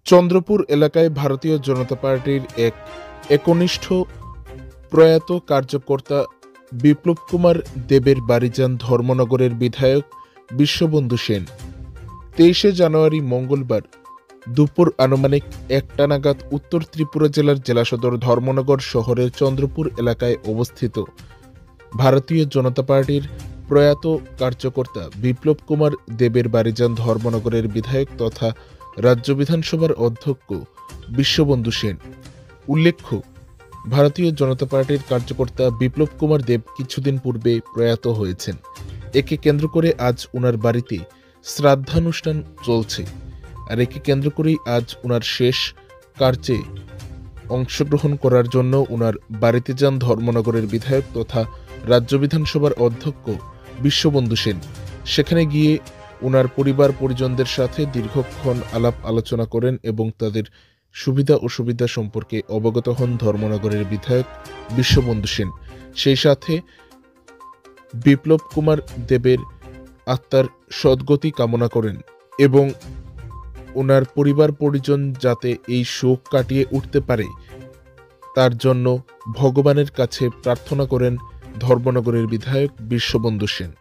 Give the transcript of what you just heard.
চন্দ্রপুর এলাকায় ভারতীয় জনতা পার্টির এক একনিষ্ঠ প্রয়াত কার্যকর্তা বিপ্লব কুমার দেবের বাড়ি যান ধর্মনগরের বিধায়ক বিশ্ববন্ধু সেন। 23শে জানুয়ারি মঙ্গলবার দুপুর আনুমানিক 1টা নাগাদ উত্তর ত্রিপুরা জেলার জেলা সদর ধর্মনগর শহরের চন্দ্রপুর এলাকায় অবস্থিত ভারতীয় জনতা পার্টির প্রয়াত কার্যকর্তা বিপ্লব কুমার দেবের বাড়ি যান ধর্মনগরের বিধায়ক তথা রাজ্য বিধানসভার অধ্যক্ষ বিশ্ববন্ধু সেন। উল্লেখ্য, ভারতীয় জনতা পার্টির কার্যকর্তা বিপ্লব কুমার দেব কিছুদিন পূর্বে প্রয়াত হয়েছেন। একে কেন্দ্র করে আজ উনার বাড়িতে শ্রাদ্ধানুষ্ঠান চলছে, আর একে কেন্দ্র করেই আজ উনার শেষ কার্যে অংশগ্রহণ করার জন্য উনার বাড়িতে যান ধর্মনগরের বিধায়ক তথা রাজ্য বিধানসভার অধ্যক্ষ বিশ্ববন্ধু সেন। সেখানে গিয়ে উনার পরিবার পরিজনদের সাথে দীর্ঘক্ষণ আলাপ আলোচনা করেন এবং তাদের সুবিধা অসুবিধা সম্পর্কে অবগত হন ধর্মনগরের বিধায়ক বিশ্ববন্ধু সেন। সেই সাথে বিপ্লব কুমার দেবের আত্মার সদ্গতি কামনা করেন এবং ওনার পরিবার পরিজন যাতে এই শোক কাটিয়ে উঠতে পারে তার জন্য ভগবানের কাছে প্রার্থনা করেন ধর্মনগরের বিধায়ক বিশ্ববন্ধু সেন।